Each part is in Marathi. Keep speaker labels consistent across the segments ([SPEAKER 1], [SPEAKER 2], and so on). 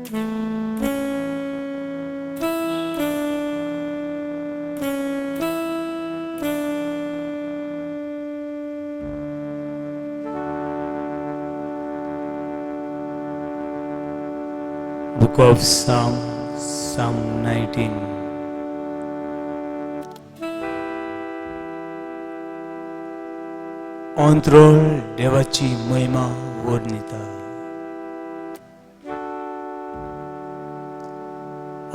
[SPEAKER 1] Book of Psalms, Psalm 19. अंतरोळ देवाची महिमा वर्णिता.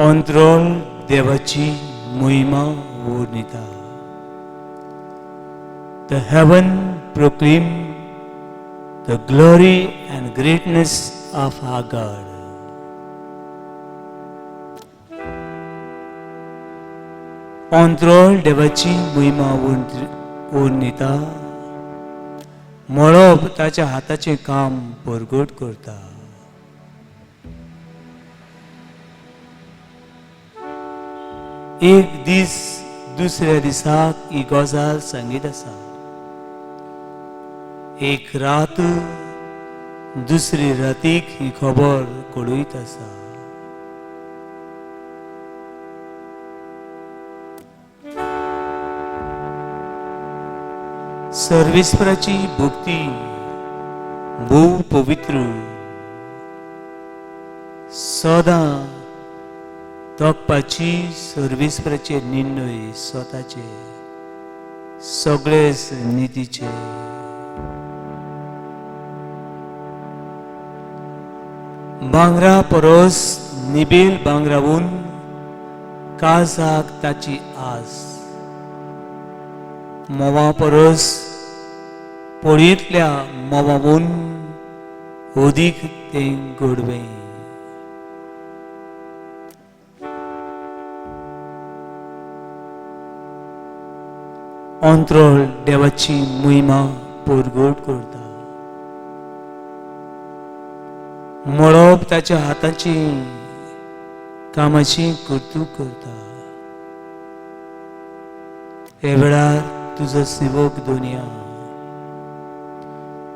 [SPEAKER 1] अंतरोळ देवाची महिमा वर्णिता. The heaven proclaim the glory and greatness of our God. अंतरोळ देवाची महिमा वर्णिता. मळब ताच्या हाताचे काम परगट करता. एक दीस दुसऱ्या दिसाक ही गजाल सांगीत आसा. एक रात दुसरी रातीक ही खबर कळयत आसा. सर्वेस्पराची भक्ती भोव पवित्र. सदां तोखपाची सर्वेस्पराचे निर्णय स्वताचे सगळेच नितीचे. भांगरा परस निबेल भांगरावून काळजाक ताची आस. मोवा परस पळयेंतल्या मोवावून ओदीक तें गोडवें. अंतरोळ देवाची महिमा परगट करता. मळब ताच्या हाताची कामाची कर्तूक करता. हे वेळार तुजो सेवक दोनिया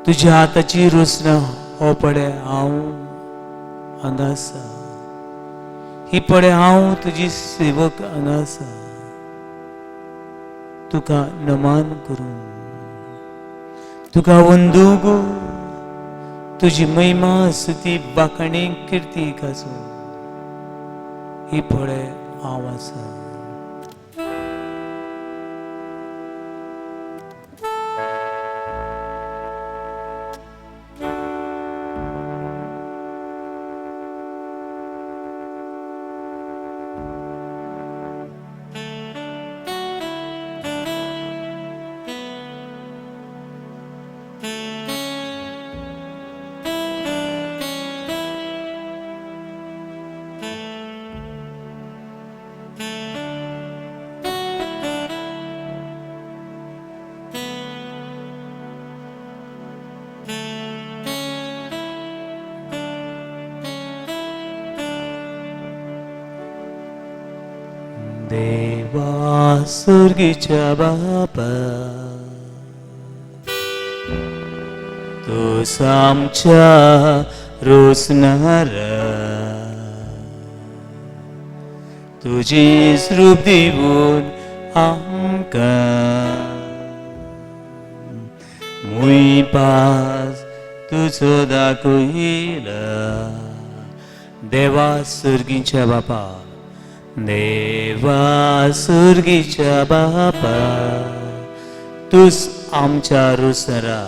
[SPEAKER 1] तुझ्या हाताची रोसना हो पडे हांव हांगा आसा. ही पडे हांव तुजी सेवक हांगा आसा. तुका नमान करूं तुका वंदूक तुजी महिमा स्तुती बाखाणी किर्ती गाजो. ही पडे हांव आसा. देवा सुर्गीच्या बापा तू आमच्या रोसनार तुझी रूप दिवून आमकां मुई पास तुझो दाखयला. देवा सुर्गीच्या बापा देवा सुर्गीच्या बापा तूच आमच्या रोसनारा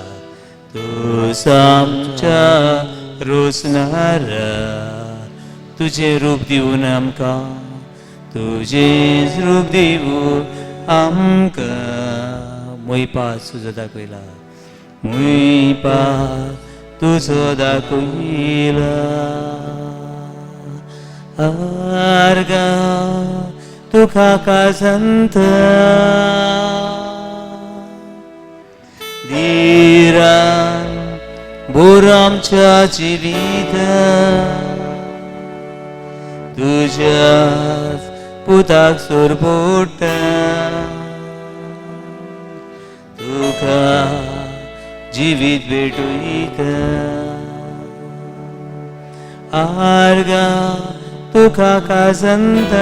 [SPEAKER 1] तूच आमच्या रोसनारा. तुझे रूप दिवून आमकां तुझे रूप दिवून आमकां मुईपास तुजो दाखयला. मुईपास तुजो दाखयला. आर्गा तुका काजंत धीरान बोर आमच्या जिवीत तुझ्याच पुताक सोरपोट तुका जिवीत भेटूयत. आर्गा तुका काजंत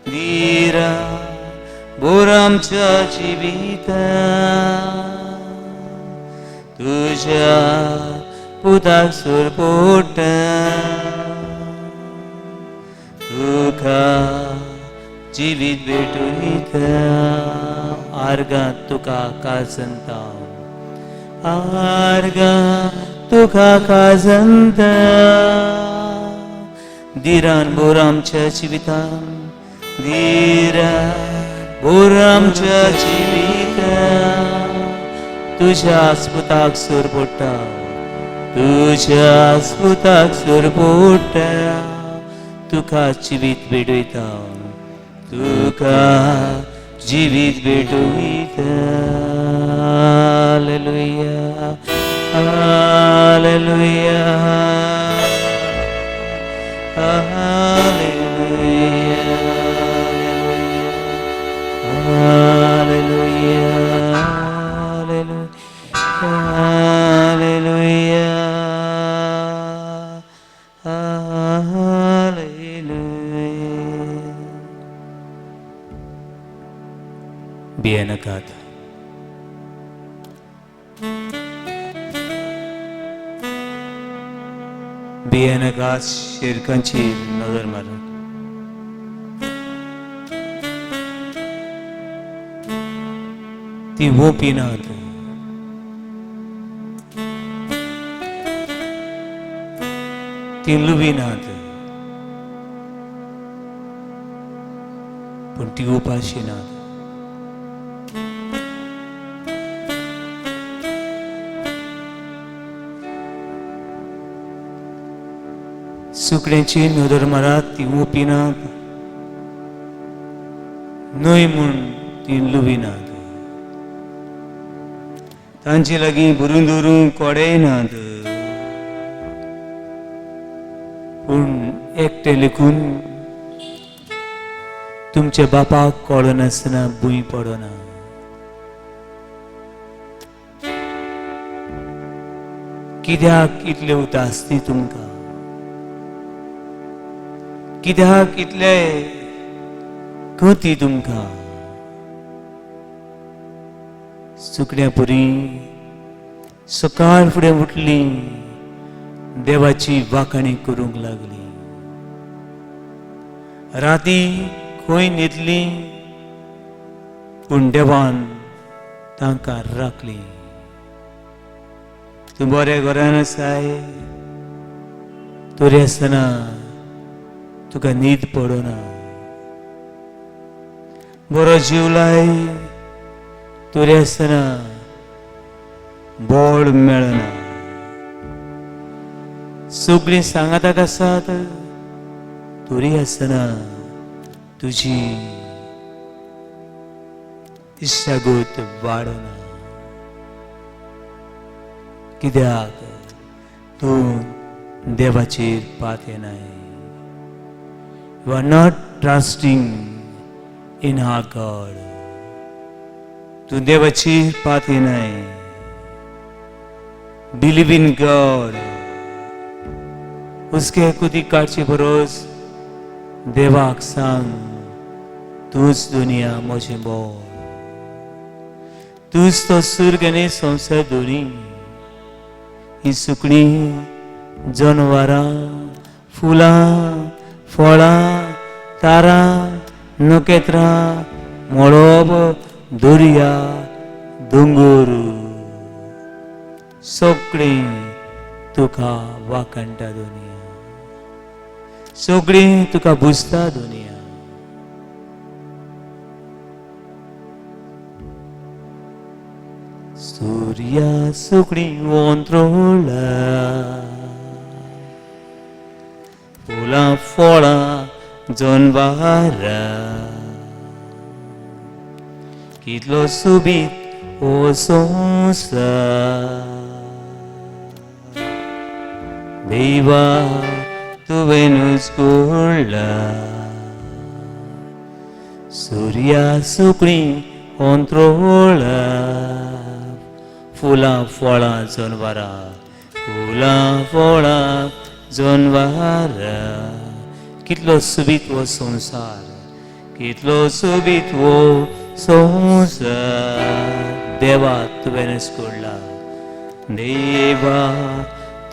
[SPEAKER 1] धीरा बोरामच्या जिवित तुझ्या पुताक सुरपोट तुका जिवीत भेटूत आर्गा तुका काजंत आर्गा तुका काजंत धीरान बोरामच्या जिवितान धीरा बोरामच्या जिवीत तुझ्या स्पुताक सुरपोटा तुझ्या स्पुताक सुरपोटा तुका जिवीत भेटयता तुका जिवीत भेटयत हालेलुया हालेलुया हालेलुया हालेलुया हालेलुया बियाणकात बियाणकात शिरकांची नजर मारत ती ओपिनात ती लुबिनात पण ती उपाशीनात सुकड्यांची नदर मारात ती ओपिनात न्हय म्हूण ती लुबिनात तांचे लागीं भरून धरून कोडेय नात पूण एकटे लेखून तुमच्या बापाक कळनासतना भुंय पडना कित्याक इतले उदासती तुमकां कित्याक इतले गती तुमकां सुकड्या पुरी सकाळ फुडें उठली देवाची वाखाणी करूंक लागली राती खंय न्हिदली पूण देवान तांकां राखली तूं बऱ्या घरान आसाय तरी आसतना तुका न्हीद पडना बरो जिवलाय तरी आसतना बळ मेळना सगळीं सांगाताक आसात तरी आसतना तुजी इश्टागत वाडना कित्याक तूं देवाचेर पातयनाय you are not trusting in our God तूं देवाचेर पातयनाय बिलीव इन गॉड उसके कुदी काडचे बरोस देवाक सांग तूच दुनिया म्हजें बोल तूच तो सुर्ग आनी संवसार दोनी ही सुकणीं जनवरां फुलां फळां तारां नखेत्रां मळब दर्या दोंगर सगळीं तुका वाखाणटा दुनिया सगळीं तुका बुजता दुनिया सूर्या सुकणीं वंत्रोळा फुलां फळां जनवारां कितलो सुबीत हो संवसार देवा तुवेंच घडला सूर्या सुकणीं अंत्रोळा फुलां फळां जनवरां फुलां फळां जनवारा कितलो सुबीत वो संसार कितलो सुबीत वो संसार देवा तुवेंच घडला देवा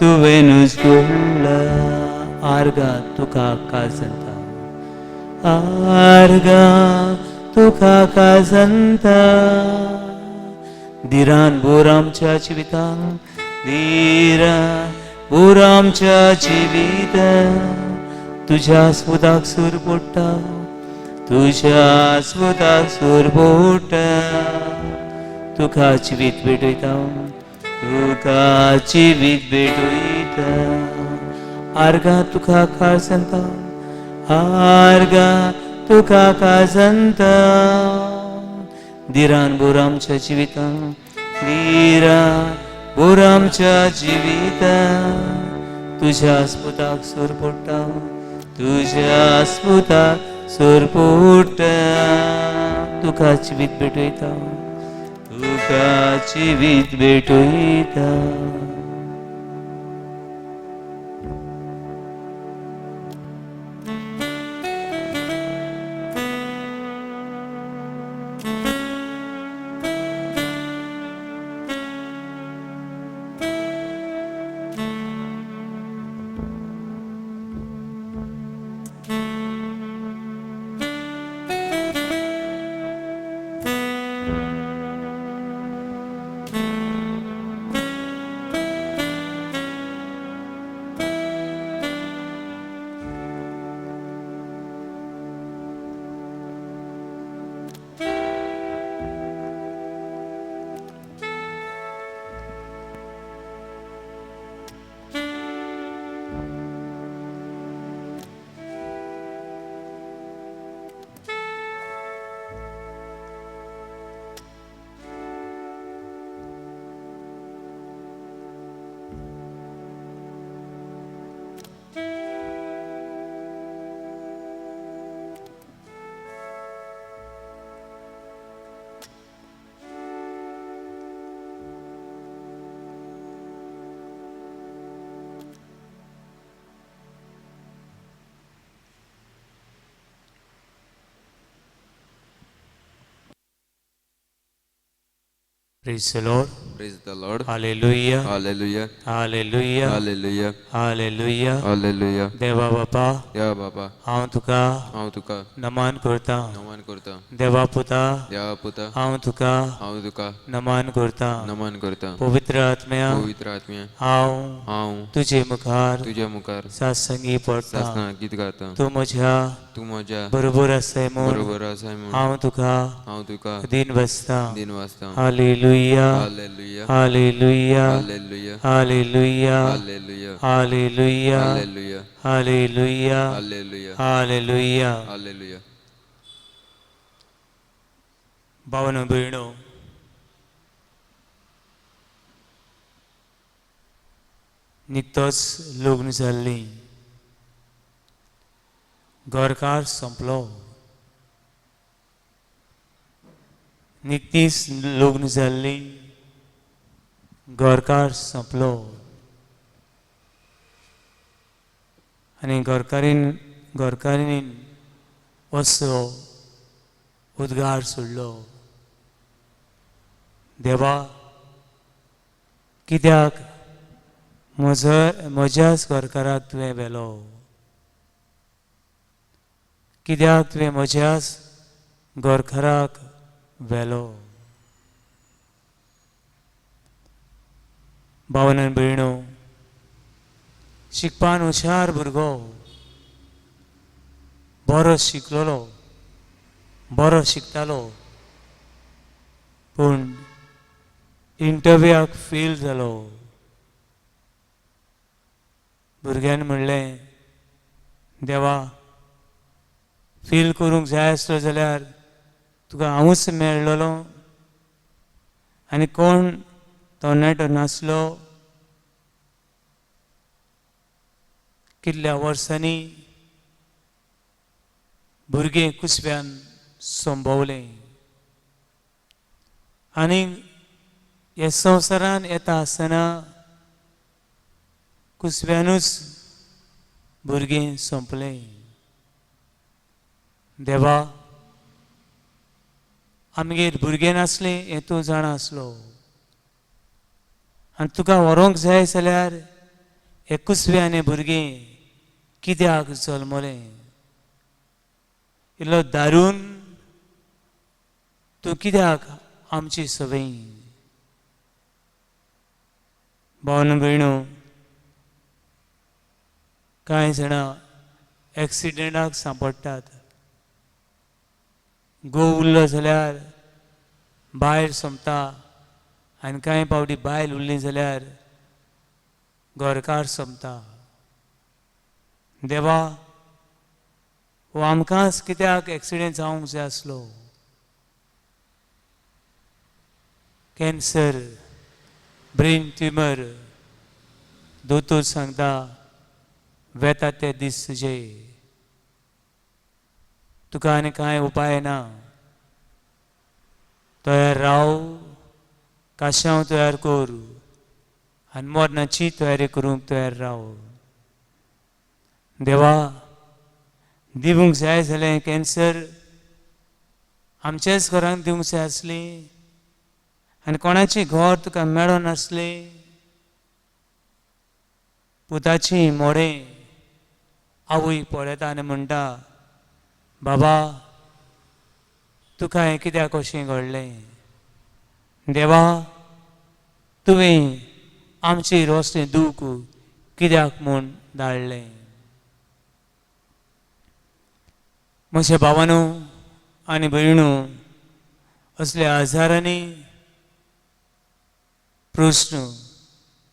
[SPEAKER 1] तुवेंच घडला आर्गा तुका काजंता आर्गा तुका काजंता धीरान भोर आमच्या जिवितांत धीरान भोर आमच्या जिवितांत तुझ्या स्वताक सूर पडटा तुझ्या स्वताक सूर पडटा तुका जिवीत भेटयता तुका जिवीत भेटयता आर्गा तुका काजंता आर्गा तुका काजंता धीरान भोर आमच्या जिवितांत धीरान भोर आमच्या जिवितांत तुझ्या स्पुताक सूर पडटा तुझ्या स्पुताक सूर पडटा तुका जिवीत भेटयता तुका जिवीत भेटयता Praise the Lord.
[SPEAKER 2] Praise the Lord.
[SPEAKER 1] Hallelujah.
[SPEAKER 2] Hallelujah.
[SPEAKER 1] Hallelujah.
[SPEAKER 2] Hallelujah.
[SPEAKER 1] Hallelujah.
[SPEAKER 2] Hallelujah.
[SPEAKER 1] देवा बापा
[SPEAKER 2] देवा बाबा
[SPEAKER 1] हांव तुका
[SPEAKER 2] हांव तुका
[SPEAKER 1] नमन करता
[SPEAKER 2] नमन करता
[SPEAKER 1] देवा पुता
[SPEAKER 2] देवा पुता
[SPEAKER 1] हांव तुका
[SPEAKER 2] हांव तुका
[SPEAKER 1] नमन करता
[SPEAKER 2] नमन करता
[SPEAKER 1] पवित्र आत्म्या
[SPEAKER 2] पवित्र आत्म्या
[SPEAKER 1] हांव
[SPEAKER 2] हांव
[SPEAKER 1] तुजे मुखार
[SPEAKER 2] तुझ्या मुखार
[SPEAKER 1] सासंगी पडटा
[SPEAKER 2] सासना गीत गाता
[SPEAKER 1] तूं म्हज्या
[SPEAKER 2] तू म्हज्या
[SPEAKER 1] बरोबर आसाय म्हूण
[SPEAKER 2] बरोबर आसाय म्हूण
[SPEAKER 1] हांव तुका
[SPEAKER 2] हांव तुका
[SPEAKER 1] दिन बसता
[SPEAKER 2] दिन वाजता
[SPEAKER 1] हालेलुया
[SPEAKER 2] हालेलुया
[SPEAKER 1] हालेलुया
[SPEAKER 2] हालेलुया
[SPEAKER 1] हालेलुया
[SPEAKER 2] हालेलुया
[SPEAKER 1] हालेलुया
[SPEAKER 2] हालेलुया
[SPEAKER 1] हालेलुया
[SPEAKER 2] हालेलुया
[SPEAKER 1] हालेलुया
[SPEAKER 2] हालेलुया
[SPEAKER 1] भावनो भयणो निकतोच लग्न जाल्ली घरकार संपलो निकतीच लग्न जाल्ली घरकार संपलो आनी घरकारीन असो उद्गार सोडलो देवा कित्याक म्हज्याच घरकाराक तुवें व्हेलो कित्याक तुवें म्हज्याच घरकाराक व्हेलो भावनो भयणो शिकपान हुशार भुरगो बरो शिकलोलो बरो शिकतालो पूण इंटरव्यूक फेल जालो भुरग्यान म्हणलें देवा फेल करूंक जाय आसलो जाल्यार तुका हांवूच मेळ्ळोलो आनी कोण तरणाटो नासलो कितल्या वर्सांनी भुरगें कुसव्यान संभोवलें आनी ह्या संवसारान येता आसतना कुसव्यानूच भुरगें सोंपलें. देवा, आमगेर भुरगें नासलें हें तूं जाणा आसलो. आनी तुका व्हरोंक जाय जाल्यार हें कुसव्यान भुरगें कित्याक जल्मलें? इल्लो दारून तूं कित्याक आमची सवय? भावन भयणो, कांय जाणां एक्सिडेंटाक सांपडटात. घोव उरलो जाल्यार भायर सोंपता आनी कांय पावटी बायल उरली जाल्यार घरकार सोंपता. देवा, हो आमकांच कित्याक एक्सिडेंट जावंक जाय आसलो? कॅन्सर, ब्रेन ट्युमर, दोतोर सांगता वेता ते दीस तुजे. तुका आनी कांय उपाय ना. तयार राव, काशांव तयार कर आनी मरणाची तयारी करूंक तयार राव. देवा, दिवंक जाय जालें कॅन्सर आमच्याच घरांत दिवंक जाय आसली आनी कोणाची घर तुका मेळो नासलें. पुताची मोडें आवय पळयता आनी म्हणटा, बाबा, तुका हें कित्याक अशें घडलें? देवा, तुवें आमचेर असलें दूख कित्याक म्हूण धाडलें? म्हज्या भावांनो आनी भयणो, असल्या आजारांनी प्रस्न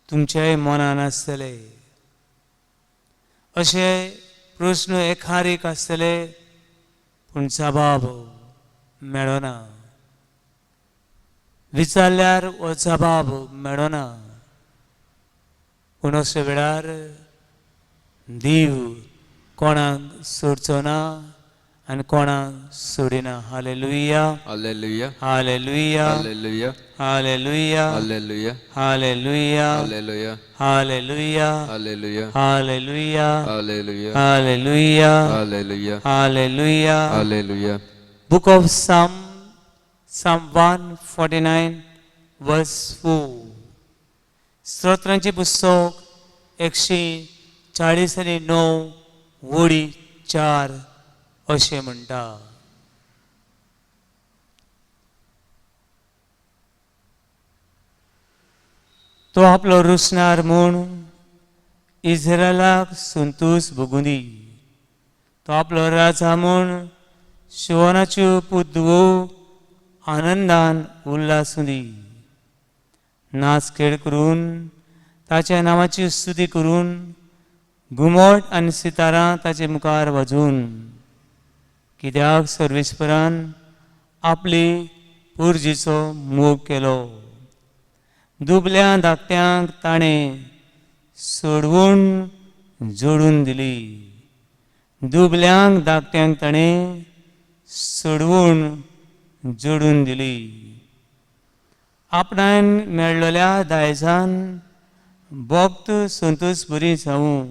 [SPEAKER 1] तुमच्याय मनान आसतले. अशे प्रस्न एखारेक आसतले पूण जबाब मेळना. विचारल्यार हो जबाब मेळना. पूण अशे वेळार देव कोणाक सोडचो ना आनी कोणाक सोडिना. हालेलुया,
[SPEAKER 2] Hallelujah.
[SPEAKER 1] हालेलुया,
[SPEAKER 2] Hallelujah.
[SPEAKER 1] हालेलुया,
[SPEAKER 2] Hallelujah.
[SPEAKER 1] हालेलुया,
[SPEAKER 2] Hallelujah.
[SPEAKER 1] हालेलुया,
[SPEAKER 2] Hallelujah.
[SPEAKER 1] हालेलुया,
[SPEAKER 2] Hallelujah.
[SPEAKER 1] हालेलुया,
[SPEAKER 2] Hallelujah.
[SPEAKER 1] हालेलुया.
[SPEAKER 2] Hallelujah.
[SPEAKER 1] Book of Psalm 149 verse 4. स्तोत्रांचे पुस्तक 149 वडी 4 अशें म्हणटा. तो आपलो रुसणार म्हूण इस्रायलाक संतोश भोगूं दी. तो आपलो राजा म्हूण शिवनाच्यो पुतवो आनंदान उल्हासूं दी. नाच खेळ करून ताच्या नांवाची स्तुती करून घुमट आनी सितारां ताचे मुखार वाजोवन, कित्याक सर्वेस्परान आपली पुर्जेचो मोग केलो. दुबल्या धाकट्यांक ताणें सोडवून जोडून दिली. दुबल्यांक धाकट्यांक ताणें सोडवून जोडून दिली. आपणान मेळ्ळल्या दायजान भोक्त संतोश बरी जावूं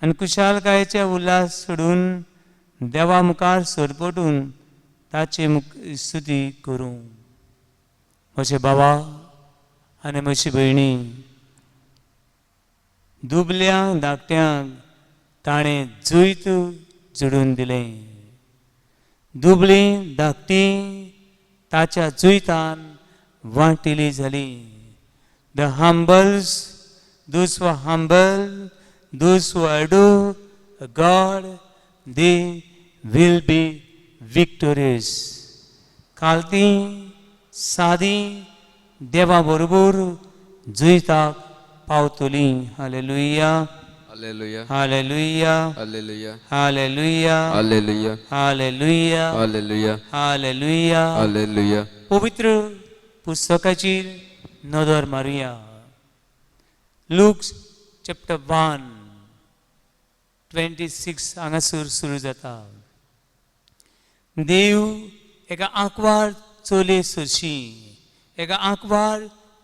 [SPEAKER 1] आनी कुशालकायेचे उल्हास सोडून देवा मुखार सरपटून ताची स्तुती करूं. म्हजे बाबा आनी म्हजी भयणी, दुबल्यांक धाकट्यांक ताणें जुयत जोडून दिलें. दुबलीं धाकटीं ताच्या जुयतान वांटिलीं जालीं. The humbles, those who are humble, those who adore God, they will be victorious. कालतीं सादीं देवा बरोबर जुयताक पावतलीं. हालेलुया,
[SPEAKER 2] Hallelujah.
[SPEAKER 1] हालेलुया,
[SPEAKER 2] Hallelujah.
[SPEAKER 1] हालेलुया,
[SPEAKER 2] Hallelujah.
[SPEAKER 1] हालेलुया,
[SPEAKER 2] Hallelujah.
[SPEAKER 1] हालेलुया.
[SPEAKER 2] Hallelujah.
[SPEAKER 1] पवित्र पुस्तकाचेर नदर मारुया. लूक चॅप्टर 1:26 हांगासर सुरू जाता. देव एका आंकवार चोले सरशी, एका आंकवार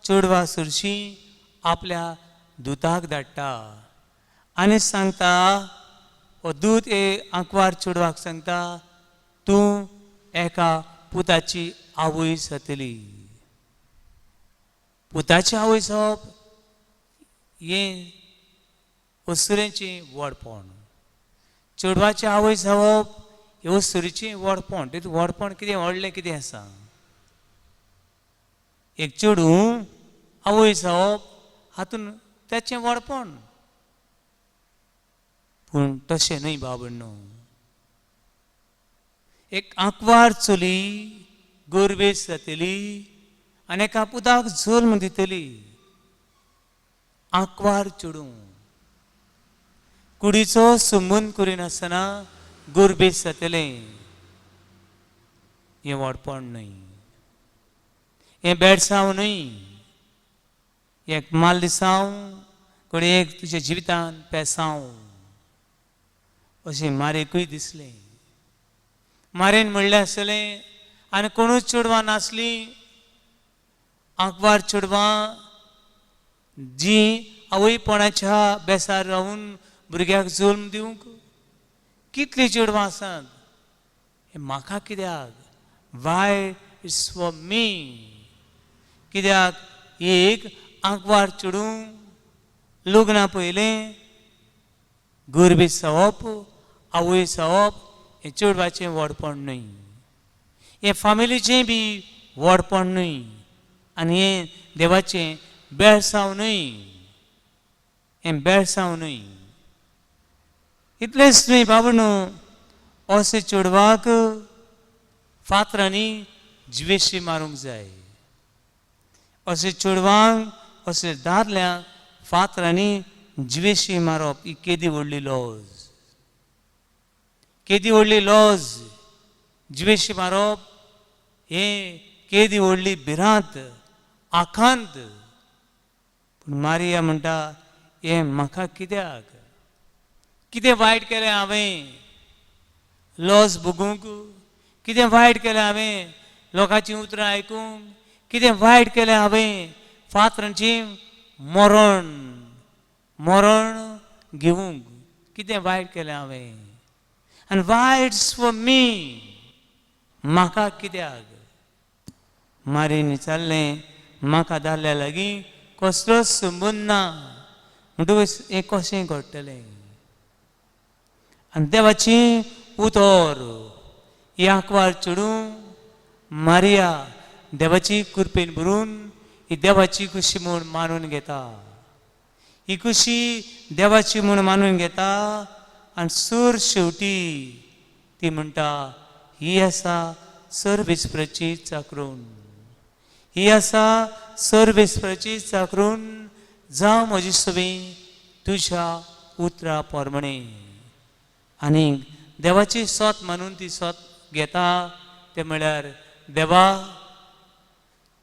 [SPEAKER 1] चेडवा सरशी आपल्या दुताक धाडटा. आनी सांगता हो दूत आंकवार चेडवाक सांगता तूं एका पुताची आवय जातली. पुताची आवय जावप हें असुरेचें व्हडपण. चेडवाची आवय जावप हे असुरेचें व्हडपण. तेतूं व्हडपण कितें व्हडलें कितें आसा. एक चेडू आवय जावप हातून तेचें व्हडपण. पूण तशें न्हय बाबण्णो. एक आंकवार चली गोरवेस जातली आनी एका पुताक जल्म दितली. आंकवार चेडूं कुडीचो संबंद करिनासतना गोरबेस जातलें. हें व्हडपण न्हय. हें बेडसांव न्हय. एक माल दिसांव कोणी एक तुज्या जिवितांत पेसांव अशें मारेकूय दिसलें. मारेन म्हणलें आसलें आनी कोणूच चेडवां नासलीं. आंकवार चेडवां जीं आवयपणाच्या बेसार रावून भुरग्याक जल्म दिवंक कितलीं चेडवां आसात. हें म्हाका कित्याक. Why it's for me. कित्याक एक आंकवार चेडूं लग्ना पयलें गोरबेस जावप आवय जावप हें चेडवाचें व्हडपण न्हय. हें फामिलीचें बी व्हडपण न्हय. आनी हें देवाचें बेळसांव न्हय. हें बेळसांव न्हय. इतलेंच न्हय बाबण्णो. अशें चेडवाक फातरांनी जिवेशी मारूंक जाय. अशें चेडवांक अशें दादल्यांक फातरांनी जिवेशी मारप ही केदी व्हडली लॉज. केदी व्हडली लॉज. जिवेशी मारप हें केदी व्हडली भिरांत आकांत. पूण मारिया म्हणटा हें म्हाका कित्याक. कितें वायट केलें हांवें लॉज भोगूंक. कितें वायट केलें हांवें लोकांचीं उतरां आयकूंक. कितें वायट केलें हांवें फातरांचें मरण घेवंक. कितें वायट केलें हांवें. आनी वाय इट्स फॉर मी. म्हाका कित्याक. मारीन विचारलें म्हाका दादल्या लागीं कसलोच संबंद ना. म्हणटकच हें कशें घडटलें. आनी देवाची उतर ही आंकवार चेडूं मारिया देवाची कृपेन भरून ही देवाची कुशी म्हूण मानून घेता. ही कुशी देवाची म्हूण मानून घेता. आनी सूर शेवटी ती म्हणटा ही आसा सर्वेस्पराची चाकरून. ही आसा सर्वेस्पराची चाकरून. जावं म्हजी सवी तुज्या उतरा पोरमणे. आनी देवाची सोत मानून ती सोत घेता तें म्हळ्यार देवा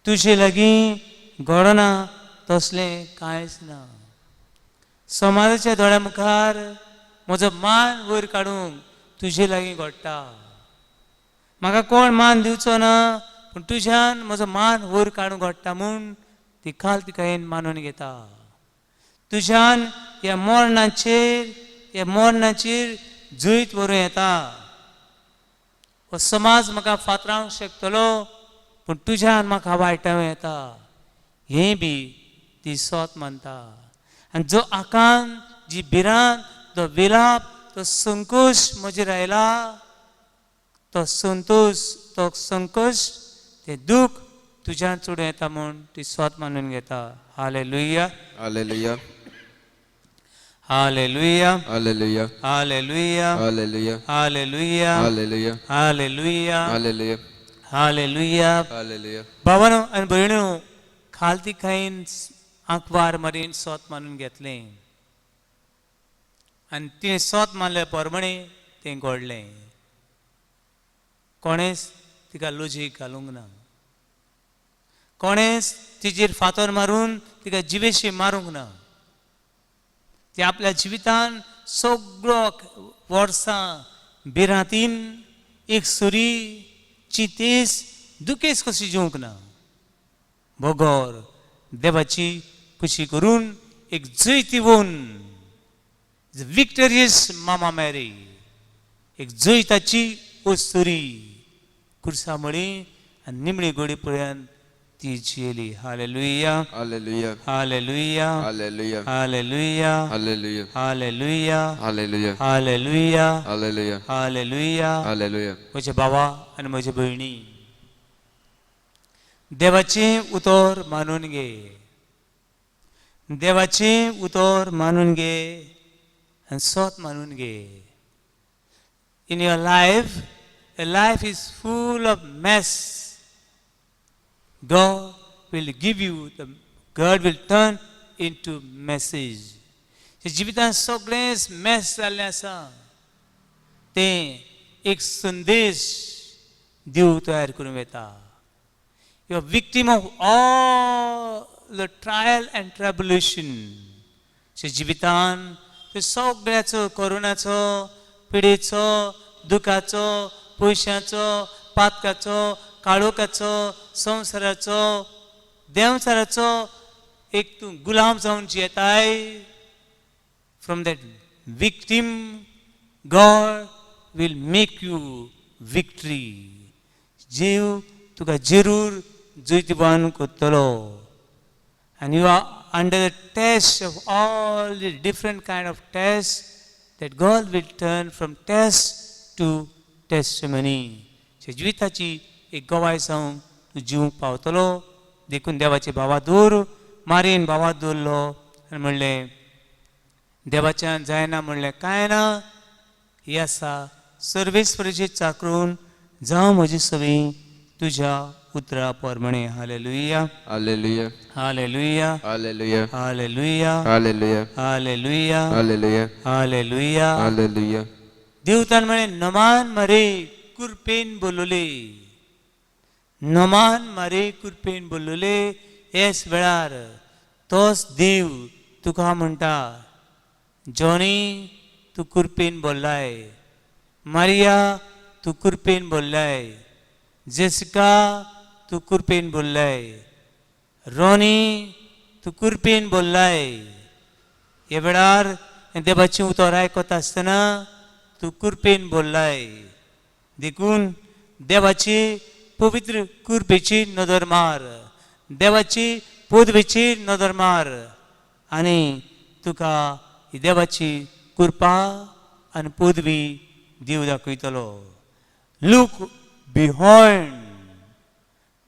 [SPEAKER 1] तुजे लागीं घडना तसलें कांयच ना. समाजाच्या दोळ्या मुखार म्हजो मान वयर काडूंक तुजे लागीं घडटा. म्हाका कोण मान दिवचो ना पूण तुज्यान म्हजो मान वयर काडूंक घडटा म्हूण ती काल तिकायेन मानून घेता. तुज्यान ह्या मरणाचेर जैत व्हरूं येता. हो समाज म्हाका फातरावंक शकतलो पूण तुज्यान म्हाका वायटावं येता. हें बी ती सोत मानता. आनी जो आकांत जी भिरांत तो विलाप तो संकोश म्हजेर आयला तो संतोश तो संकोश तें दूख तुज्यान चडूं येता म्हूण ती सोत मानून घेता. हालेलुया
[SPEAKER 2] हालेलुया
[SPEAKER 1] हालेलुया
[SPEAKER 2] हालेलुया
[SPEAKER 1] हालेलुया
[SPEAKER 2] हालेलुया
[SPEAKER 1] हालेलुया
[SPEAKER 2] हालेलुया
[SPEAKER 1] हालेलुया
[SPEAKER 2] हालेलुया
[SPEAKER 1] हालेलुया.
[SPEAKER 2] हालेलुया.
[SPEAKER 1] भावानो आनी भयणो खाल ती खाईन आंकवार मारीन सोत मानून घेतलें आनी तें सोत मारले पोरमणे तें घडलें. कोणेंच तिका लॉजीक घालूंक ना. कोणेंच तिजेर फातर मारून तिका जिवेशी मारूंक ना. ती आपल्या जिवितान सगळो वर्सां भिरांतीन एक सुरी चितेस दुखेस कशी जिवंक ना. भोगोर देवाची कुशी करून एक जैत दिवून विक्टोरियस मामा मॅरी एक जैताची ओस्तुरी कुर्सा मळी आनी निमणी गोडी पर्यंत ती जियेली. हालेलुया,
[SPEAKER 2] Hallelujah.
[SPEAKER 1] हालेलुया,
[SPEAKER 2] Hallelujah.
[SPEAKER 1] हालेलुया,
[SPEAKER 2] Hallelujah.
[SPEAKER 1] हालेलुया,
[SPEAKER 2] Hallelujah.
[SPEAKER 1] हालेलुया,
[SPEAKER 2] Hallelujah.
[SPEAKER 1] हालेलुया.
[SPEAKER 2] Hallelujah.
[SPEAKER 1] म्हजे भावा आनी म्हजे भयणी, देवाचें उतर मानून घे, देवाचें उतर मानून घे आनी सोत मानून घे. In your life, a life is full of mess. God will give you God will turn into message. जिवितांत सगळेंच मॅस जाल्लें आसा तें एक संदेश देव तयार करून येता. You are victim of all the trial and tribulation. जिवितांत ते सगळ्याचो कोरोनाचो, पिडेचो, दुखाचो, पयशांचो, पातकाचो, काळोखाचो, संवसाराचो, देंवचाराचो एक तूं गुलाम जावन जियेताय. From that victim God will make you victory. जीव तुका जरूर जैतवान करतलो. And you are under the test of all the different kind of tests that God will turn from test to testimony. जिविताची एक गवाय जावन तूं जिवंक पावतलो. देखून देवाचे भावादूर मारीन भावात दवरलो आनी म्हणलें देवाच्यान जायना म्हणलें कांय ना. ही आसा सर्वेस्वराची चाकरून जावं म्हजी सवी तुज्या उतरा परमणे. हालेलुया,
[SPEAKER 2] Hallelujah.
[SPEAKER 1] हालेलुया,
[SPEAKER 2] Hallelujah.
[SPEAKER 1] हालेलुया,
[SPEAKER 2] Hallelujah.
[SPEAKER 1] हालेलुया,
[SPEAKER 2] Hallelujah.
[SPEAKER 1] हालेलुया.
[SPEAKER 2] Hallelujah.
[SPEAKER 1] देवतान म्हळें नमान मारे कुरपेन बोलले, नमान मारे कुरपेन बोलले. हेच वेळार तोच देव तुका म्हणटा जॉनी तूं कुरपेन बोल्लाय, मारिया तूं कुरपेन बोल्लाय, जेसिका तूं कुरपेन बोल्लाय, रोनी तूं कुरपेन बोल्लाय. हे वेळार देवाचें उतर आयकता आसतना तूं कुरपेन बोल्लाय. देखून देवाची पवित्र कुरपेची नदर मार, देवाची पदवेची नदर मार आनी तुका ही देवाची कृपा आनी पदवी देव दाखयतलो. Look behind.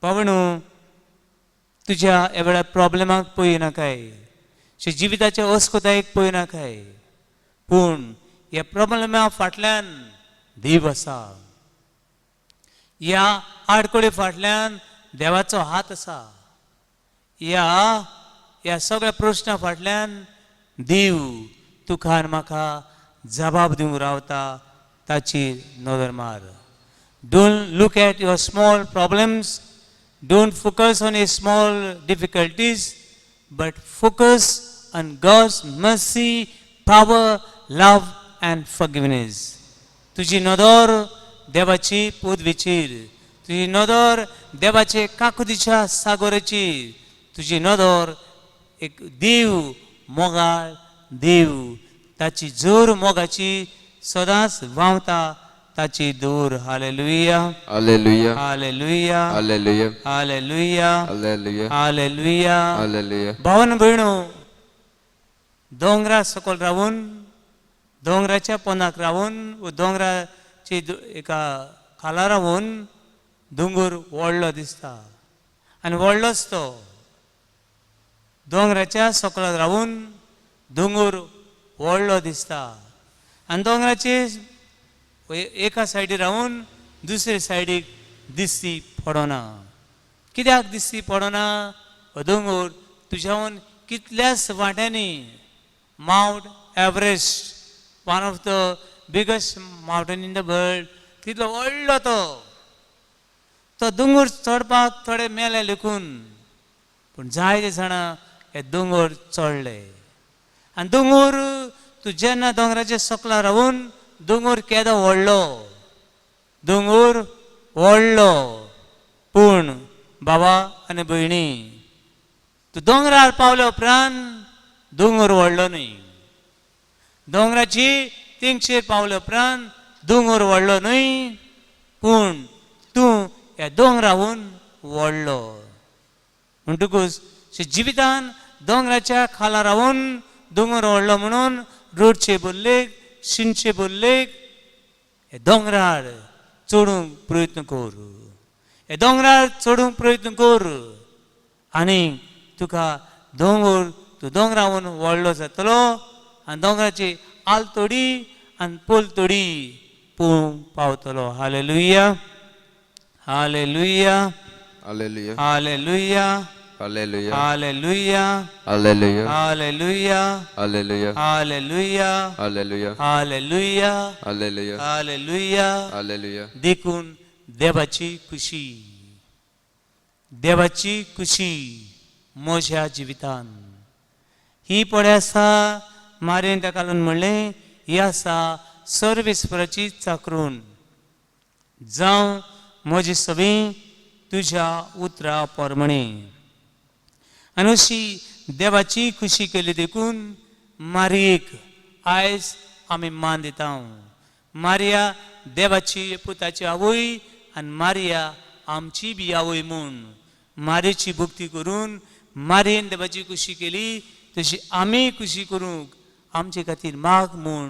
[SPEAKER 1] पावणू तुज्या ह्या वेळार प्रॉब्लेमाक पळयनाकाय, जिविताच्या अस्कोतायेक पळयनाकाय, पूण ह्या प्रॉब्लेमा फाटल्यान देव आसा. ह्या आडकोळे फाटल्यान देवाचो हात आसा. ह्या सगळ्या प्रश्ना फाटल्यान देव तुका आनी म्हाका जबाब दिवंक रावता. ताचेर नदर मार. Don't look at your small problems. Don't focus on your small difficulties, but focus on God's mercy, power, love and forgiveness. तुजी नदर देवाची पदवेचेर, तुजी नदर देवाचे काकुदीच्या सागोराचेर, तुजी नदर एक देव मोगाळ देव ताची जोर मोगाची सदांच व्हांवता ताची दोर. Hallelujah,
[SPEAKER 2] Hallelujah.
[SPEAKER 1] हालेलुया,
[SPEAKER 2] Hallelujah.
[SPEAKER 1] हालेलुया,
[SPEAKER 2] Hallelujah.
[SPEAKER 1] हालेलुया.
[SPEAKER 2] Hallelujah.
[SPEAKER 1] भावन भयणो, दोंगरा सकयल रावून, दोंगराच्या पोंदाक रावून, दोंगराची एका खाला रावून दोंगर व्हडलो दिसता आनी व्हडलोच तो. दोंगराच्या सकयल रावून दोंगर व्हडलो दिसता आनी दोंगराचे एका सायडीक रावून दुसरे सायडीक दिसती पडना. कित्याक दिसती पडना? हो दोंगर तुज्याहून कितल्याच वाट्यांनी Mount Everest, one of the biggest mountain in the world, तितलो व्हडलो तो दोंगर चडपाक थोडे मेले लेखून, पूण जायते जाणां हे दोंगर चडले. आनी दोंगर तूं जेन्ना दोंगराच्या सकला रावून दोंगर केदो व्हडलो, दोंगर व्हडलो, पूण बाबा आनी भयणी तूं दोंगरार पावले उपरांत दोंगर व्हडलो न्ही. दोंगराची तिंगशेर पावले उपरांत दोंगर व्हडलो न्हय पूण तूं ह्या दोंगरावून व्हडलो म्हणटकूच जिवितान दोंगराच्या खाला रावून दोंगर व्हडलो म्हणून रोडचे बोल्लेक शिंचे बोल्लेक हे दोंगरार चडूंक प्रयत्न कर हे दोंगरार चडूंक प्रयत्न कर आनी तुका दोंगर तूं दोंगरावून व्हडलो जातलो आनी दोंगराची आल तोडी आनी पोल तोडी पळोवंक पावतलो हालेलुया हालेलुया
[SPEAKER 2] Hallelujah.
[SPEAKER 1] हालेलुया
[SPEAKER 2] Hallelujah.
[SPEAKER 1] हालेलुया
[SPEAKER 2] Hallelujah.
[SPEAKER 1] हालेलुया
[SPEAKER 2] Hallelujah.
[SPEAKER 1] हालेलुया
[SPEAKER 2] Hallelujah.
[SPEAKER 1] हालेलुया
[SPEAKER 2] Hallelujah.
[SPEAKER 1] हालेलुया
[SPEAKER 2] Hallelujah.
[SPEAKER 1] देखून देवाची खुशी देवाची खुशी म्हज्या जिवितान ही पडे आसा मारेन ताका लागून म्हणलें ही आसा सर्वेस्पराची चाकरून जावं म्हजी सवी तुज्या उतरा पोरमणे आनी अशी देवाची खुशी केली देखून मारयेक आयज आमी मान दिता मारिया देवाची पुताची आवय आनी मारिया आमची बी आवय म्हूण मारयेची भक्ती करून मारयेन देवाची खुशी केली तशी आमी खुशी करूंक आमचे खातीर माग म्हूण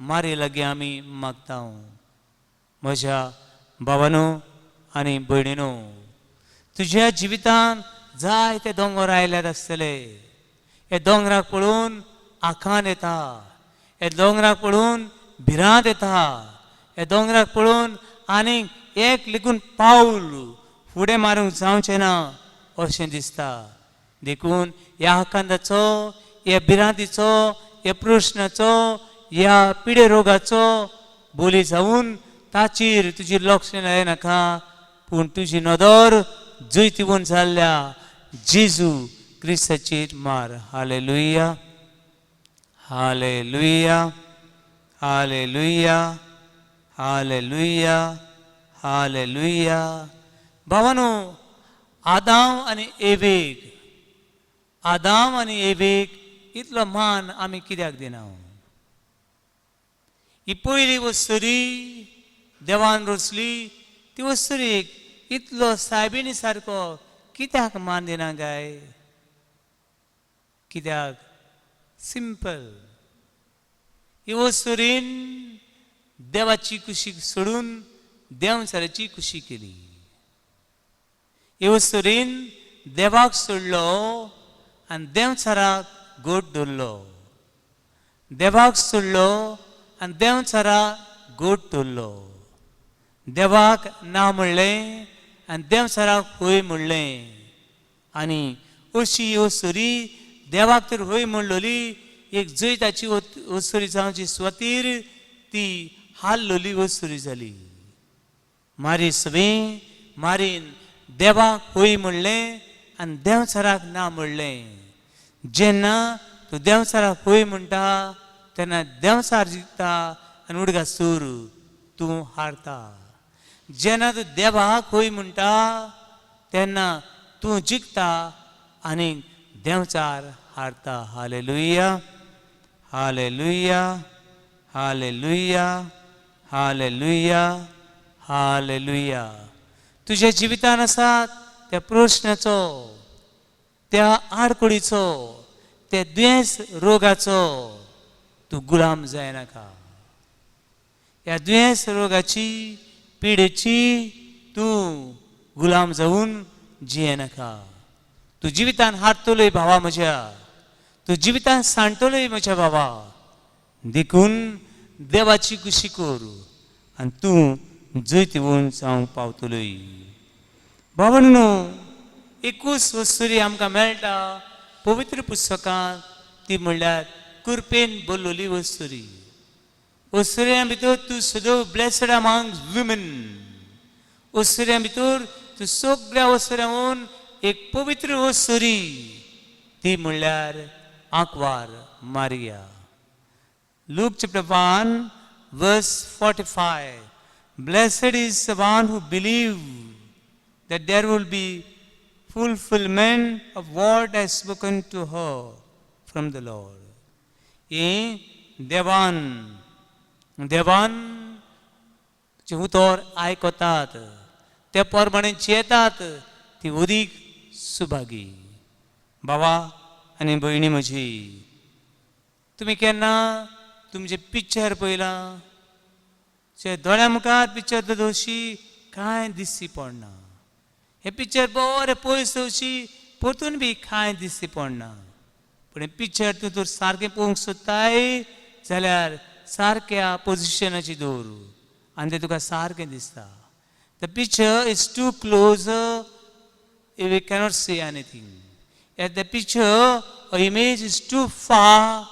[SPEAKER 1] मारये लागीं आमी मागता म्हज्या भावानो आनी भयणीनो तुज्या जिवितान जायते दोंगर आयल्यात आसतले हे दोंगराक पळोवन आंखान येता हे दोंगराक पळोवन भिरांत येता हे दोंगराक पळोवन आनीक एक लेगून पावल फुडें मारूंक जावचें ना अशें दिसता देखून ह्या आकांताचो ह्या भिरांतीचो ह्या प्रश्नाचो ह्या पिडे रोगाचो बोली जावन ताचेर तुजी लक्ष लायनाका पूण तुजी नदर जंय तिवून जाल्ल्या जेजू क्रिस्ताचेर मार हालेलुया हालेलुया हालेलुया हालेलुया हालेलुया भावानो आदाम आनी एवेक इतलो मान आमी कित्याक दिना ही पयली वस्तुरी देवान रचली ती वस्तुरीक इतलो सायबिणी सारको कित्याक मान दिना गाय कित्याक सिंपल ही वस्तुरीन देवाची खुशी सोडून देवचाराची खुशी केली हे वस्तुरीन देवाक सोडलो आनी देवचाराक गोट दवरलो देवाक सोडलो आनी देवचाराक गोट दवरलो देवाक ना म्हणलें आनी देवचाराक होय म्हणलें आनी अशी वस्तुरी देवाक तर होय म्हणलोली एक जैताची वस्तुरी जावची स्वतीर ती हाल्लोली वस्तुरी जाली मारी सवे मारीन देवाक होय म्हणलें आनी देवचाराक ना म्हणलें जेन्ना तूं देवचाराक होय म्हणटा तेन्ना देवचार जिखता आनी उडगा सूर तूं हारता जेन्ना तूं देवाक होय म्हणटा तेन्ना तूं जिखता आनी देवचार हारता हालेलुया हालेलुया हालेलुया हालेलुया हालेलुया तुज्या जिवितान आसात त्या प्रश्नाचो त्या आडकुडीचो त्या दुयेंस रोगाचो तूं गुलाम जायनाका ह्या दुयेंस रोगाची पिडेची तूं गुलाम जावन जियेनाका तूं जिवितान हारतलोय भावा म्हज्या तूं जिवितान सांडटलोय म्हज्या भावा देखून देवाची खुशी कर आनी तूं जंय थिवून जावंक पावतलोय भावांनो एकूच वस्तुरी आमकां मेळटा पवित्र पुस्तकांत ती म्हणल्यार कृपेन बरलोली वस्तुरी वस्तुऱ्यां भितर तूं सदो ब्लेसड अमॉंग विमेन वस्तुऱ्यां भितर तूं सगळ्या वस्तुऱ्यांवून एक पवित्र वस्तुरी ती म्हणल्यार आंकवार Maria Luke chapter 1 verse 45 Blessed is the one who believes that there will be fulfillment of what has spoken to her from the Lord. हे देवान जे उतर आयकतात ते प्रमाणे येतात ती उदीक सुभागी. भावा आनी भयणी म्हजी, तुमी केन्ना तुमचे पिक्चर पळयला? जे दोळ्या मुखार पिक्चर दवरशी कांय दिसची पडना. हे पिक्चर बरें पयस दवरशी परतून बी कांय दिसची पडना. पूण हे पिक्चर तूं तर सारकें पळोवंक सोदताय जाल्यार सारक्या पोजिशनाची दवर आनी तें तुका सारकें दिसता. The picture is too close, we cannot see anything. If the picture or image is too far,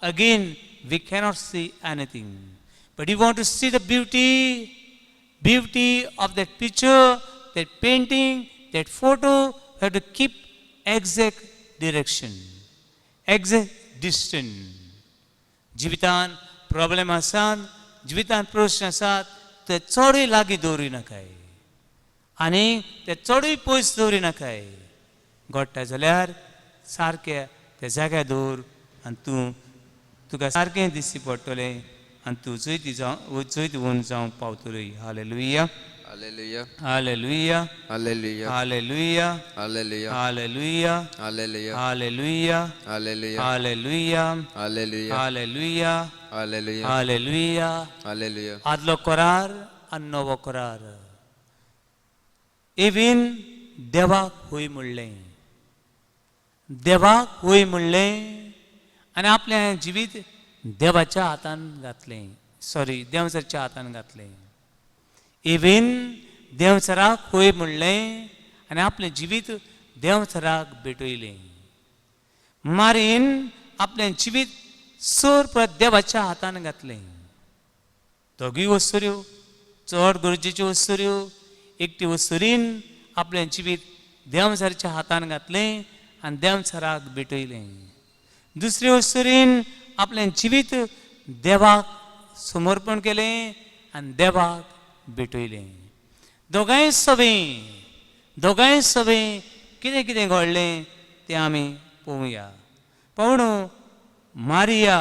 [SPEAKER 1] again we cannot see anything. But you want to see the beauty of that picture, that painting, that photo, you have to keep exact direction, exact distance. जिवितान प्रॉब्लेम आसात, जिवितान प्रश्न आसात ते चडूय लागीं दवरूं नाकाय आनी ते चडूय पयस दवरूं नाकाय. घडटा जाल्यार सारकें त्या जाग्यार दवर आनी तुका सारकें दिसची पडटलें आनी तूं जैत वोन जावंक पावतली. Hallelujah,
[SPEAKER 2] Hallelujah.
[SPEAKER 1] हालेलुया,
[SPEAKER 2] Hallelujah.
[SPEAKER 1] हालेलुया,
[SPEAKER 2] Hallelujah.
[SPEAKER 1] हालेलुया,
[SPEAKER 2] Hallelujah.
[SPEAKER 1] हालेलुया,
[SPEAKER 2] Hallelujah.
[SPEAKER 1] हालेलुया,
[SPEAKER 2] Hallelujah.
[SPEAKER 1] हालेलुया,
[SPEAKER 2] Hallelujah.
[SPEAKER 1] हालेलुया.
[SPEAKER 2] Hallelujah.
[SPEAKER 1] आदलो करार आनी नवो करार. इवीन देवाक होय म्हणलें, देवाक होय म्हणलें आनी आपलें जिवीत देवाच्या हातान घातलें. देंवसरच्या हातान घातलें. इवीन देंवसराक होय म्हणलें आनी आपलें जिवीत देंवसराक भेटयलें. मारीन आपलें जिवीत सर परत देवाच्या हातान घातलें. दोगूय वस्तुऱ्यो चड गरजेच्यो वस्तुऱ्यो. एकटी वस्तुरीन आपलें जिवीत देंवसराच्या हातान घातलें आनी देंवसराक भेटयलें. दुसरे वस्तुरीन आपलें जिवीत देवाक समर्पण केलें आनी देवाक भेटयलें. दोगांय सवें कितें कितें घडलें तें आमी पळोवया. पळोवणू मारिया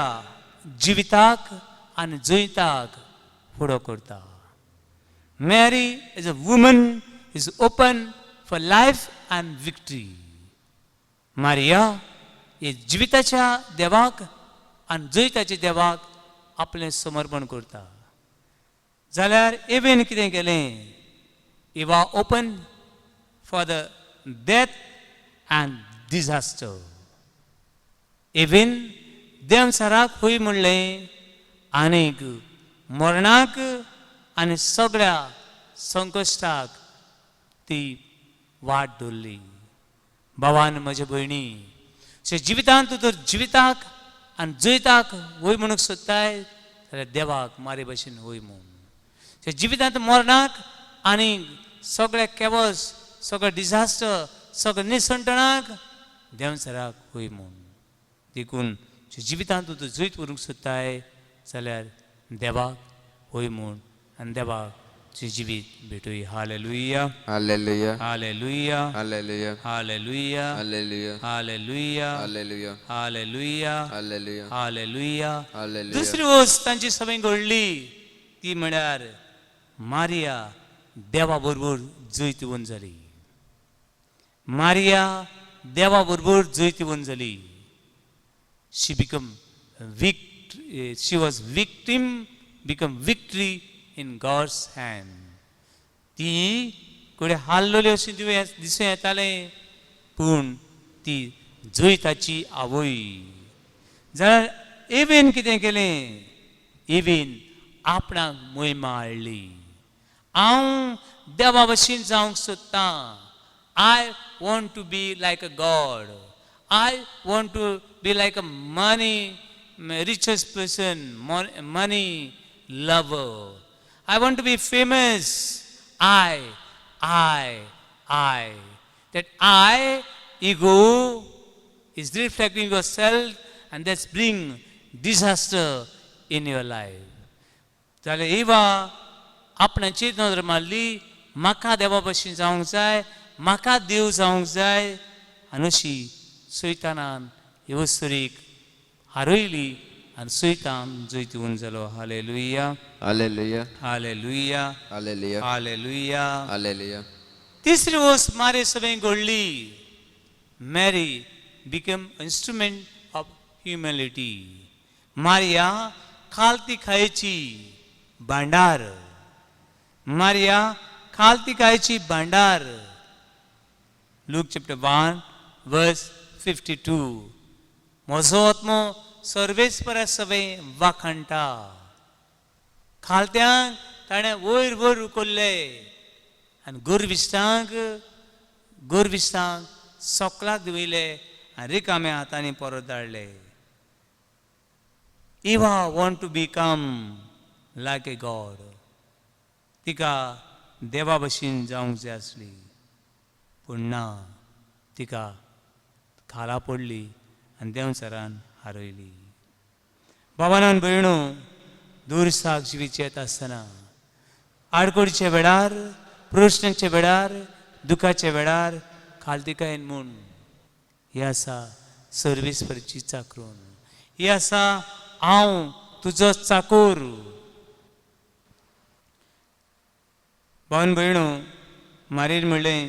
[SPEAKER 1] जिविताक आनी जैताक फुडो करता. Mary is a woman is open for life and victory. Maria हे जिविताच्या देवाक आनी जैताच्या देवाक आपलें समर्पण करता. जाल्यार एवेन कितें केलें? He was open for the death and disaster. एवेन देंवसराक होय म्हणलें आनीक मरणाक आनी सगळ्या संकश्टाक ती वाट दवरली. भावान म्हज्या भयणी, जिवितांत तूं तर जिविताक आनी जैताक वय म्हणूंक सोदताय जाल्यार देवाक मारे भशेन वय म्हूण. जिवितांत मरणाक आनी सगळे केवस, सगळे डिझास्टर, सगळे निसंटणाक देंवसराक वय म्हूण. देखून जिवितांत तूं जैत व्हरूंक सोदताय जाल्यार देवाक वय म्हूण आनी देवाक तुजें जिवीत भेटूय. हालेलुया,
[SPEAKER 2] Hallelujah.
[SPEAKER 1] हालेलुया,
[SPEAKER 2] Hallelujah.
[SPEAKER 1] हालेलुया,
[SPEAKER 2] Hallelujah.
[SPEAKER 1] हालेलुया,
[SPEAKER 2] Hallelujah.
[SPEAKER 1] हालेलुया,
[SPEAKER 2] Hallelujah.
[SPEAKER 1] हालेलुया.
[SPEAKER 2] Hallelujah.
[SPEAKER 1] दुसरी वस्त तांची सवय घडली ती म्हळ्यार मारिया देवा बरोबर जैतवन जाली. मारिया देवा बरोबर जैतवन जाली. She was victim, become victory in God's hand. ती कोणे हाल्लोली अशें दिसूं येतालें पूण ती जैताची आवय. जाल्यार एवेन कितें केलें? एवेन आपणाक मोहिमा हाडली. हांव देवा भशेन जावंक सोदतां. I want to be like a God. I want to be like a richest person, money lover. I want to be famous. I. That ego is reflecting yourself and that's bring disaster in your life. जाल्यार एवा आपणाची नदर मारली. म्हाका देवा भशेन जावंक जाय, म्हाका देव जावंक जाय आनी अशी सैतानान हे वस्तुरीक हारयली आनी सुयताम जैती उंजलो हालेलुया
[SPEAKER 2] Hallelujah.
[SPEAKER 1] हालेलुया
[SPEAKER 2] Hallelujah.
[SPEAKER 1] हालेलुया.
[SPEAKER 2] Hallelujah.
[SPEAKER 1] तीसरी वोस मारे सभें घडली. Mary became instrument of humility. Maria खालती खायची भांडार. मारिया खालती खायची भांडार. Luke chapter 1 verse 52. म्हजो आत्मो सर्वेस्परा सवे वाखणटा. खालत्यांक ताणें वयर वयर उखल्ले आनी गोरविस्तांक सोकलाक दिविले आनी रिकाम्या हातांनी परत धाडले. Eva want to become like a God. तिका देवा भशेन जावंक जाय आसली पूण ना, तिका खाला पडली आनी देंवचारान हारयली. भावांनो भयणो, दुरसाक जिवीचे येता आसतना आडकोडीच्या वेळार, प्रश्नाच्या वेळार, दुखाच्या वेळार खालतिकायेन म्हूण ही आसा सर्वेस्पराची चाकरून. ही आसा हांव तुजो चाकोर. भावन भयणो, मारीन म्हणलें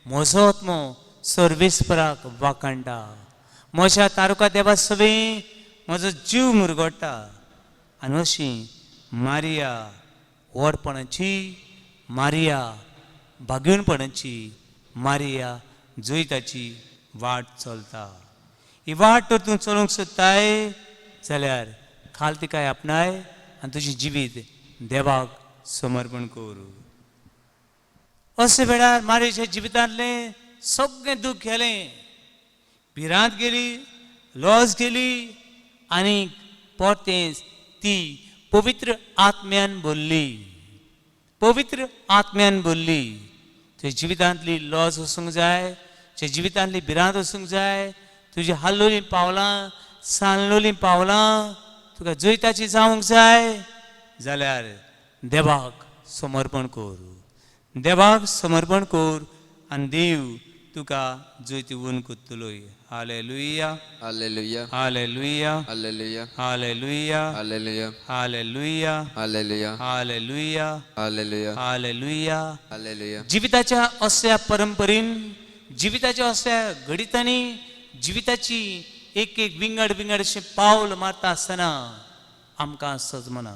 [SPEAKER 1] म्हजो आत्मो सर्वेस्पराक वाखणटा. म्हज्या तारुका देवा सवें म्हजो जीव मुरगोडटा. आनी अशी मारिया व्हडपणाची, मारिया भाग्यणपणाची, मारिया जैताची वाट चलता. ही वाट तर तूं चलोवंक सोदताय जाल्यार खालतिकाय आपणाय आनी तुजें जिवीत देवाक समर्पण कर. अशे वेळार मारियाच्या जिवितांतलें सगळें दूख गेलें. भिरांत गेली, लॉस गेली आनी परतेंच ती पवित्र आत्म्यान भरली. पवित्र आत्म्यान भरली. तुज्या जिवितांतली लॉस वचूंक जाय, तुज्या जिवितांतली भिरांत वचूंक जाय, तुजी हाल्लोलीं पावलां, सांडलोलीं पावलां तुका जैताची जावंक जाय जाल्यार देवाक समर्पण कर. देवाक समर्पण कर आनी देव तुका जैती कोत्तलोय. हालेलुया
[SPEAKER 2] Hallelujah.
[SPEAKER 1] हालेलुया
[SPEAKER 2] Hallelujah.
[SPEAKER 1] हालेलुया
[SPEAKER 2] Hallelujah.
[SPEAKER 1] हालेलुया
[SPEAKER 2] Hallelujah.
[SPEAKER 1] हालेलुया
[SPEAKER 2] Hallelujah.
[SPEAKER 1] हालेलुया.
[SPEAKER 2] Hallelujah.
[SPEAKER 1] जिविताच्या अस्या परंपरेन, जिविताच्या अस्या घडितांनी, जिविताची एक एक विंगड विंगड अशें पावल मारता आसतना आमकां सजमना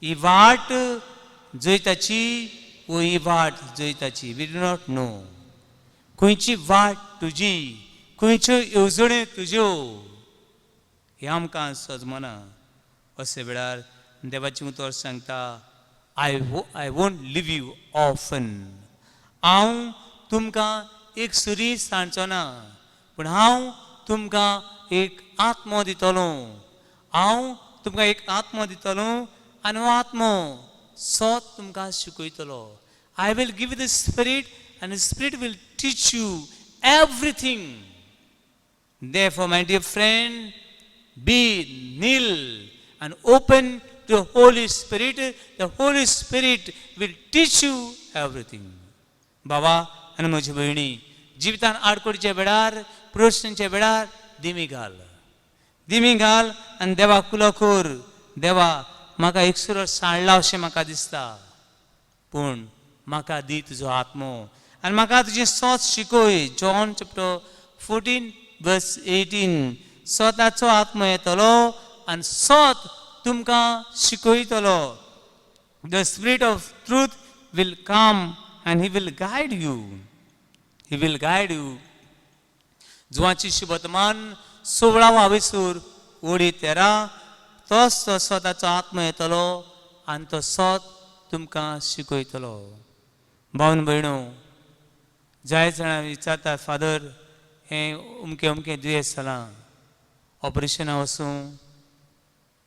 [SPEAKER 1] ही वाट जैताची वो ही वाट जैताची. वी डू नॉट नो खंयची वाट तुजी, खंयच्यो येवजण्यो तुज्यो हे आमकां सजमना. अशे वेळार देवाची उतर सांगता, I won't live you often. हांव तुमकां एक सुरी सांडचो ना, पूण हांव तुमकां एक आत्मो दितलो. हांव तुमकां एक आत्मो दितलो आनी हो आत्मो सोत तुमकां शिकयतलो. I will give the spirit and the Spirit will teach you everything. Therefore, my dear friend, be nil and open to the Holy Spirit. The Holy Spirit will teach you everything. बाबा आनी म्हजी भयणी, जिवितान आडकोडीच्या वेळार, प्रश्नांच्या वेळार दिमी घाल आनी देवाक कुलो कर. देवा, म्हाका एकसुरो सांडला अशें म्हाका दिसता, पूण म्हाका दी तुजो आत्मो आनी म्हाका तुजें सोत शिकोय. John chapter 14 verse 18. सोताचो आत्मो येतलो आनी सोत तुमकां शिकयतलो. The Spirit of truth will come and he will guide you. He will guide you. जुवाची शुभवर्तमान 16 विसूर ओडी 13. तोच तो सोताचो आत्मो येतलो आनी तो सोत तुमकां शिकयतलो. भावन भयणो, जाय जाणां विचारतात, फादर हें अमकें दुयेंस जालां, ऑपरेशना वचूं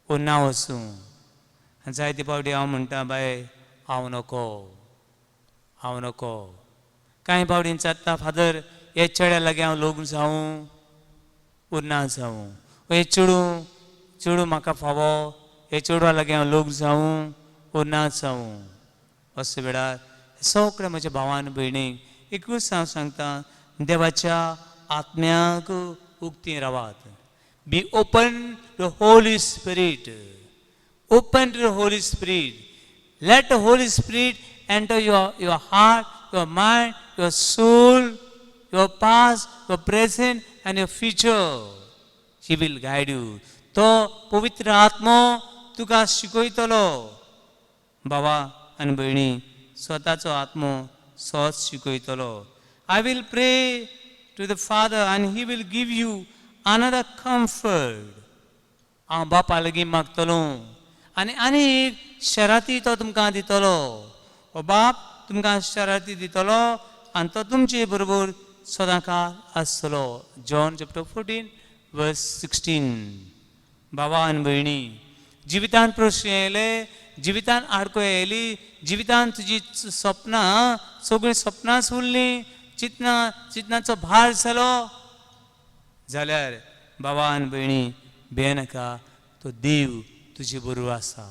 [SPEAKER 1] वो ना वचूं. आनी जायते फावटी हांव म्हणटा, बाय हांव नको. कांय फावटी विचारता, फादर हे चेड्या लागीं हांव लग्न जावं वो ना जावं. हे चेडूं म्हाका फावो, हे चेडवा लागीं हांव लग्न जावं वो ना जावं. अशे वेळार सगळ्या म्हज्या भावान भयणीक एकूच हांव सांगता, देवाच्या आत्म्याक उक्ती रावात. Be open to the Holy Spirit. Open to the Holy Spirit. Let the Holy Spirit enter your heart, your mind, your soul, your past, your present, and your future. He will guide you. तो पवित्र आत्मा तुका शिकयतलो. बाबा आनी भयणी स्वताचो आत्मो सोच शिकयतलो. I will pray to the Father and He will give you another comfort. हांव बापा लागीं मागतलो आनी आनीक शराती तो तुमकां दितलो. हो बाप तुमकां शराती दितलो आनी तो तुमचे बरोबर सदां काळ आसतलो. जॉन चॅप्टर 14 वर्स 16. बाबा आनी भयणी जिवितांत प्रश्न येयले, जिवितांत आडको येयली, जिवितांत तुजी सपनां सगळीं सपनां उरलीं, चिंतनाचो भार जालो जाल्यार बाबा आनी भयणी भियेनाका. तो देव तुजे बरोबर आसा.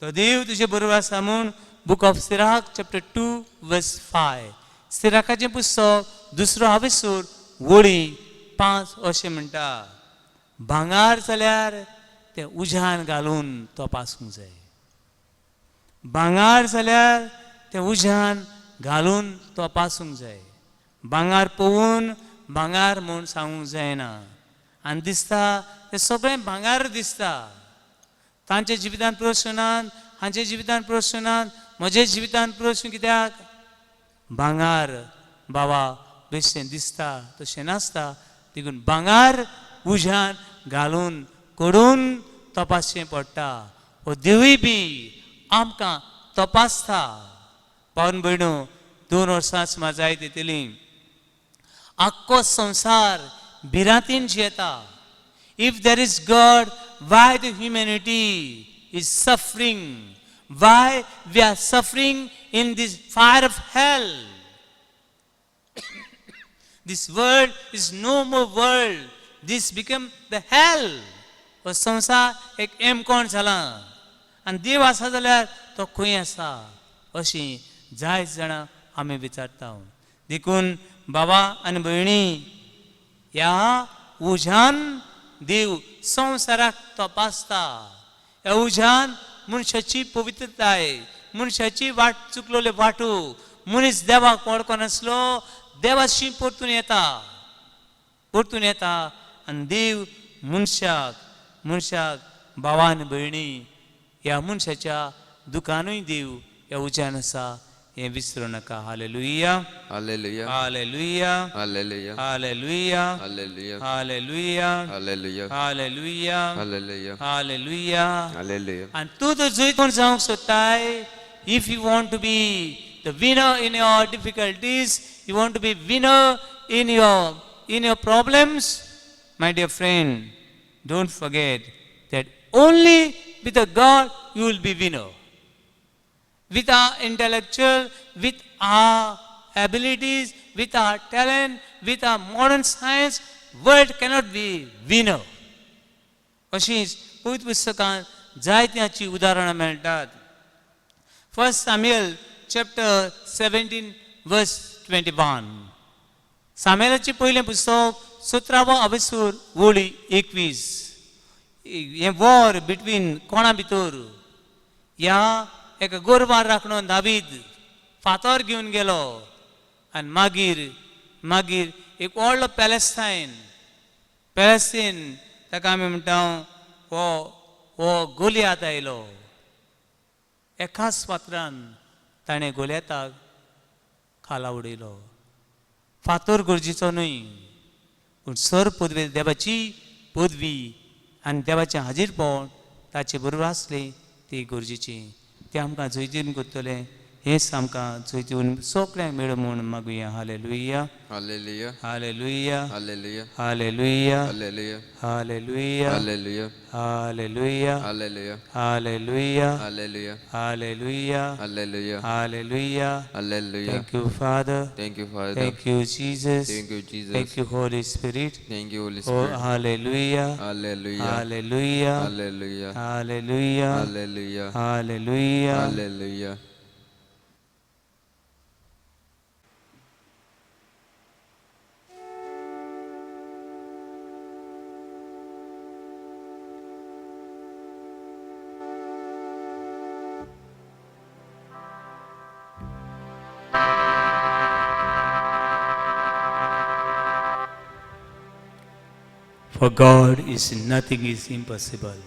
[SPEAKER 1] तो देव तुजे बरोबर आसा म्हूण बूक ऑफ सिराक चॅप्टर 2 वर्स 5. सिराकाचें पुस्तक 2 हावेसूर वळी 5 अशें म्हणटा. भांगार जाल्यार तें उज्यान घालून तपासूंक जाय. भांगार जाल्यार तें उज्यान घालून तपासूंक जाय. भांगार पळोवन भांगार म्हूण सांगूंक जायना. आनी दिसता तें सगळें भांगार दिसता. तांच्या जिवितांत प्रश्न नात, हांचे जिवितांत प्रश्न नात, म्हजे जिवितांत प्रश्न कित्याक? भांगार बाबा बेश्टें दिसता तशें नासता. देखून भांगार उज्यान घालून कडून तपासचें पडटा. हो देवूय बी आमकां तपासता. पावन भयणो 2 वर्सां सुमार जायत येतलीं. आख्खो संवसार भिरांतीन जियेता. If there is God, why the humanity is suffering? Why we are suffering in this fire of hell? This world is no more world. This become the hell. हो संवसार एक एमकोण जाला आनी देव आसा जाल्यार तो खंय आसा अशीं जायत जाणां आमी विचारता. देखून बाबा आनी भयणी ह्या उज्यान देव संवसाराक तपासता. ह्या उज्यान मनशाची पवित्रताय, मनशाची वाट चुकलोले वाटू, मनीस देवाक वळखो नासलो देवाशी परतून येता आनी देव मनशाक भावा आनी भयणी ह्या मनशाच्या दुखानूय देव ह्या उज्यान आसा हें विसरूं नाका. Hallelujah,
[SPEAKER 2] Hallelujah.
[SPEAKER 1] हालेलुया,
[SPEAKER 2] Hallelujah.
[SPEAKER 1] हालेलुया,
[SPEAKER 2] Hallelujah.
[SPEAKER 1] हालेलुया,
[SPEAKER 2] Hallelujah.
[SPEAKER 1] हालेलुया,
[SPEAKER 2] Hallelujah.
[SPEAKER 1] हालेलुया.
[SPEAKER 2] Hallelujah.
[SPEAKER 1] आनी तूं जर जैत कोण जावंक सोदताय, if you want to be the winner in your difficulties, you want to be winner in your problems, my dear friend, don't forget that only with a God you will be winner. With our intellectual, with our abilities, with our talent, with our modern science, world cannot be winner. अशींच पवित्र पुस्तकांत जायत्यांची उदाहरणां मेळटात. 1 Samuel chapter 17 verse 21. सामुएलाचें पयलें पुस्तक 17 हावेसूर वळी 21. हें वॉर बिटवीन कोणा भितर? ह्या एका गोरवार राखणो दावीद फातर घेवन गेलो आनी मागीर एक व्हडलो पॅलेस्टायन ताका आमी म्हणटा हो गोलियात आयलो. एकाच फातरान ताणें गोलियाताक खाला उडयलो. फातर गरजेचो न्हय पूण सर पदवी देवाची पदवी आनी देवाचें हाजीरपण ताचे बरोबर आसलें ती गरजेची. ते आमकां जैतीन करतले हेंच आमकां जैतीन सगळ्यांक मेळूं म्हूण मागुया. हालेलुया,
[SPEAKER 2] Hallelujah.
[SPEAKER 1] हालेलुया,
[SPEAKER 2] Hallelujah.
[SPEAKER 1] हालेलुया,
[SPEAKER 2] Hallelujah.
[SPEAKER 1] हालेलुया,
[SPEAKER 2] Hallelujah.
[SPEAKER 1] हालेलुया,
[SPEAKER 2] Hallelujah.
[SPEAKER 1] हालेलुया,
[SPEAKER 2] Hallelujah.
[SPEAKER 1] हालेलुया,
[SPEAKER 2] Hallelujah.
[SPEAKER 1] हालेलुया.
[SPEAKER 2] Hallelujah.
[SPEAKER 1] Thank you, Father.
[SPEAKER 2] Thank you, Father.
[SPEAKER 1] Thank you, Jesus.
[SPEAKER 2] Thank you, Jesus.
[SPEAKER 1] Thank you, Holy Spirit.
[SPEAKER 2] Thank you, Holy
[SPEAKER 1] Oh,
[SPEAKER 2] Spirit.
[SPEAKER 1] hallelujah,
[SPEAKER 2] Hallelujah.
[SPEAKER 1] hallelujah,
[SPEAKER 2] Hallelujah.
[SPEAKER 1] hallelujah,
[SPEAKER 2] Hallelujah.
[SPEAKER 1] hallelujah.
[SPEAKER 2] Hallelujah.
[SPEAKER 1] For God is nothing is impossible.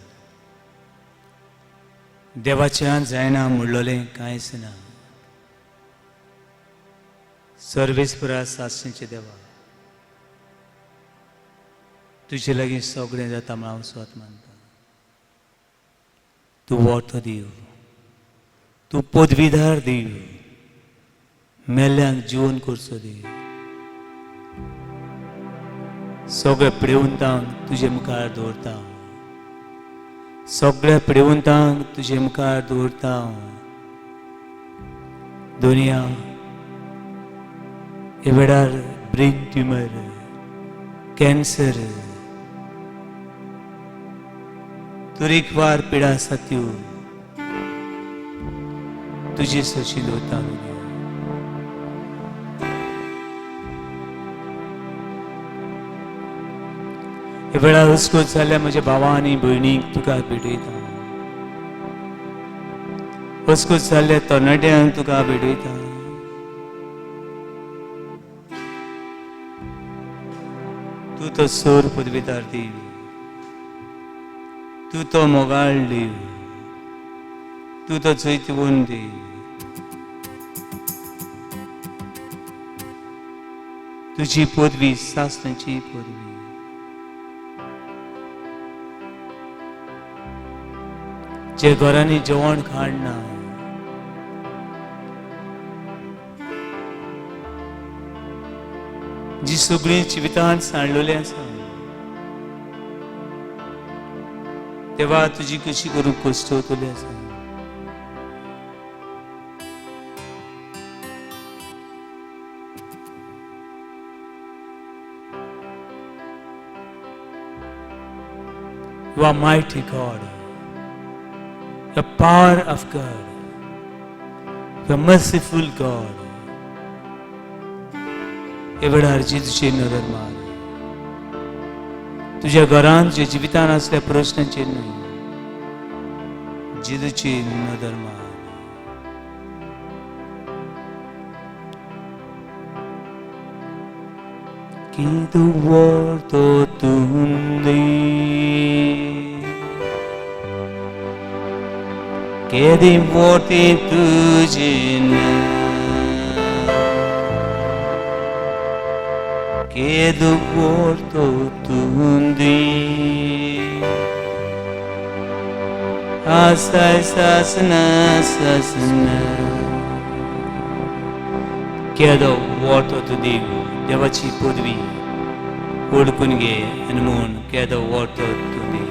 [SPEAKER 1] देवाच्यान जायना म्हणलोलें कांयच ना. सर्वेस्परा सासणेचे देवा, तुजे लागीं सगळें जाता म्हण हांव स्वत मानता. तूं वोतो दिव, तूं पदवीदार दिव, मेल्ल्यांक जिवन करचो दिव. सगळ्या पिडेवंतांक तुजे मुखार दवरता, सगळ्या पिडेवंतांक तुजे मुखार दवरता. दुनिया हे वेळार ब्रेन ट्युमर, कॅन्सर, तरेकवार पिडा आसा त्यो तुजे सशी दवरता. हे वेळार हुस्कोत जाल्ल्या म्हज्या भावा आनी भयणीक तुका भेटयता. हुस्कोत जाल्ल्या तरणाट्यांक तुका भेटयता. तूं तो सोर पदवीदार दिव, तूं तो मोगाळ दिव, तूं तो चैतवून दिव. तुजी पदवी सासणाची पदवी. जे घरांनी जेवण खाण ना, जी सगळीं जिवितांत सांडलेली आसा, तेव्हा तुजी कशी करून कश्टवतली आसा. You are mighty God, the power of God, the merciful God. हे वेळार जेजूची नदर मार. तुझ्या घरांत जे जिवितांत असल्या प्रश्नांचेर न्हय, जेजूची नदर मार. Que do volto tundi, que de volta tujina, que do volto tundi, asai sasna sasna, que do volto tundi. देवाची पदवी ओळखून घे आनी म्हूण केदो वोर्तो तुंदी,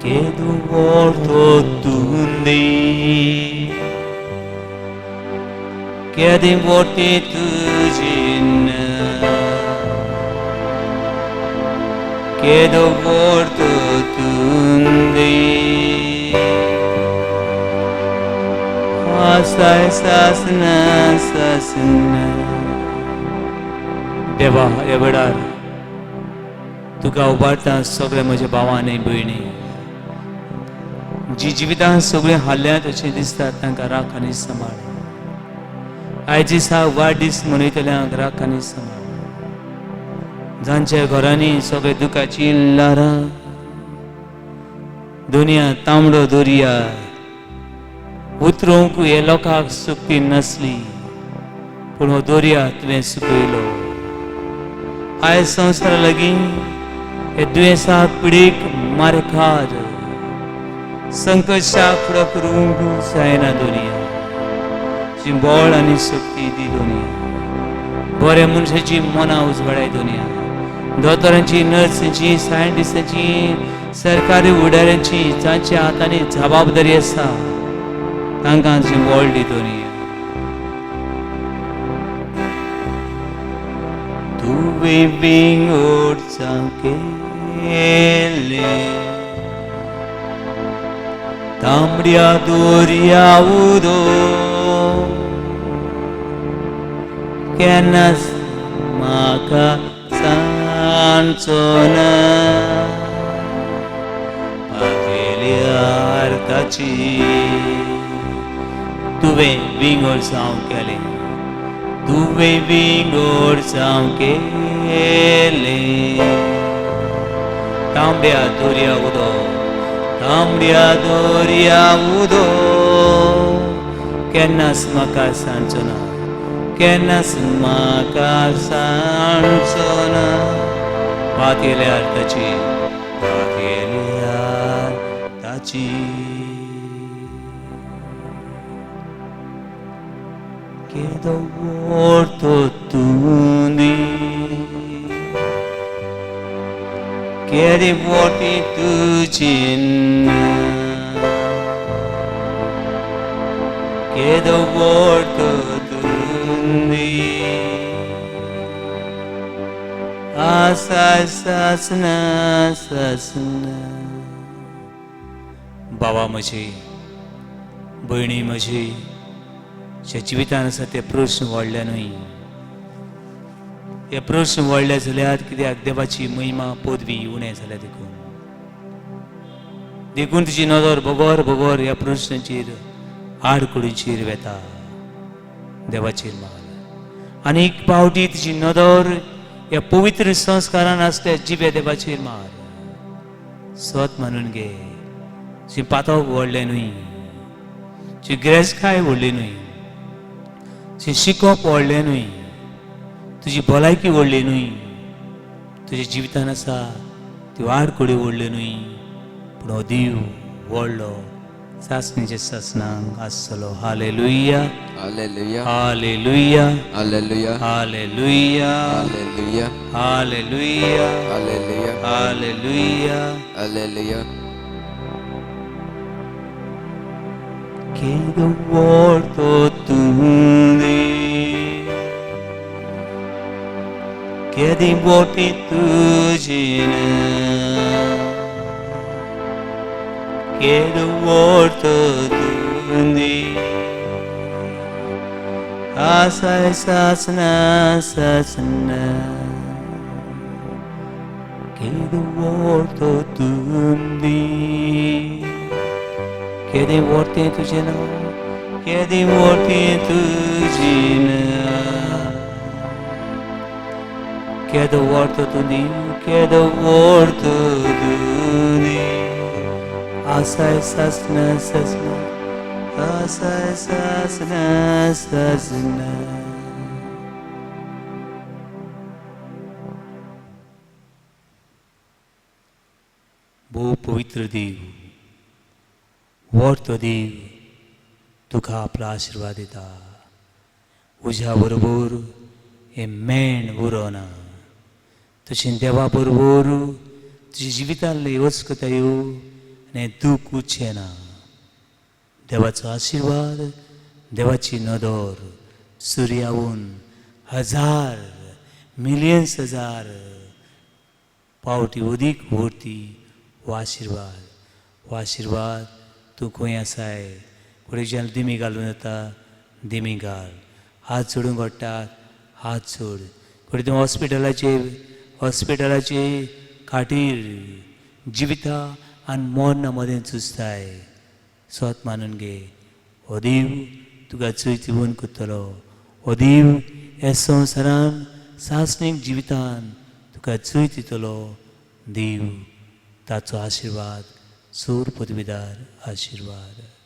[SPEAKER 1] केदो वोर्तो तुंदी, केदे वोर्ते तुजीन, केदो वोर्तो तुंदी, आसाय सासना सासना. देवा हे वेळार तुका उबारता सगळे म्हज्या भावांनी भयणी, जी जिवितांत सगळें हाल्ल्यात अशें दिसता तांकां राख आनी सांबाळ. आयज दिसा वाडदीस मनयतल्यांक राख आनी सांबाळ. जांच्या घरांनी सगळे दुखाची ल्हारां, दुनिया तांबडो दर्या उतरूंक हे लोकांक सुकी नासली, पूण हो दर्या तुवें सुकयलो. आयज संवसारा लागीं हे दुयेंसाक पिडीक मारखार संकशाक फुडो करूंक जायना. दुनिया जी बळ आनी शक्ती दी. दुनिया बऱ्या मनशाची मनां उजवाडाय. दुनिया दोतोरांची, नर्सींची, सायंटिस्टांची, सरकारी फुडाऱ्यांची जांच्या हातांनी जबाबदारी आसा तांकां जी बळ दी. दुनिया Viving orzankele Tambria doria udo Kenas maka sansona Pageliar tachi Tuve vingol sankele Tu viving or some kele तांबड्या दोरया उदो तांबड्या दोरया उदो केन्नाच म्हाका सांगचो ना केन्नाच म्हाका सांगचो ना वात येल्यार ताची Quedo morto tundi Quedi morti tu cinna Quedo morto tundi Asai sasna sasna बाबा म्हजी भयणी म्हजी जे जिवितान आसा ते प्रश्न वाडले न्हय हे प्रश्न वाडले जाल्यार कित्याक देवाची महिमा पदवी उणें जाल्या देखून देखून तुजी नदर बगोर बगोर ह्या प्रश्नाचेर आडकुडीचेर वेता देवाचेर माल आनीक पावटी तुजी नदर ह्या पवित्र संस्कारान आसल्या जिवे देवाचेर मार स्वत मानून घे जी पातळ व्हडलें न्हय जी गिरेस्तकाय व्हडली न्हय जी शिकप व्हडलें न्हय तुजी भलायकी व्हडली न्हय तुज्या जिवितान आसा ती वाडकुडी व्हडली न्हय पूण हो देव व्हडलो सासणेच्या सासणांक आसतलो हालेलुया
[SPEAKER 2] Hallelujah.
[SPEAKER 1] हालेलुया
[SPEAKER 2] Hallelujah.
[SPEAKER 1] हालेलुया
[SPEAKER 2] Hallelujah.
[SPEAKER 1] हालेलुया
[SPEAKER 2] Hallelujah.
[SPEAKER 1] हालेलुया
[SPEAKER 2] Hallelujah.
[SPEAKER 1] Quedo morto tundi Quedi morti tugina Quedo morto tundi Asai sasna sasna Quedo morto tundi Chiedi morti in tugina, chiedi morti in tugina. Chiedo morto tu di, chiedo morto tu di. Asai sasna sasna, asai sasna sasna. Bo pavitra Dev. वर्त देव तुका आपला आशीर्वाद दिता तुज्या बरोबर हे मेण उरोना तशें देवा बरोबर तुज्या जिवितांतले वचकतायो आनी दूख उरचें ना देवाचो आशीर्वाद देवाची नदर सुर्यावून हजार मिलियन्स हजार पावटी उदीक व्हरती हो आशीर्वाद तूं खंय आसाय कुडीच्यान दिमी घालून येता दिमी घाल हात जोडून घडटात हात जोड कुडी तूं हॉस्पिटलाचे खाटीर जिविता आनी मरणा मदें झुजताय स्वत मानून घे हो देव तुका चुयतीवून करतलो हो देव ह्या संवसारान सासणीक जिवितान तुका चुयत दितलो देव ताचो आशीर्वाद सूर पदवीदार आशीर्वाद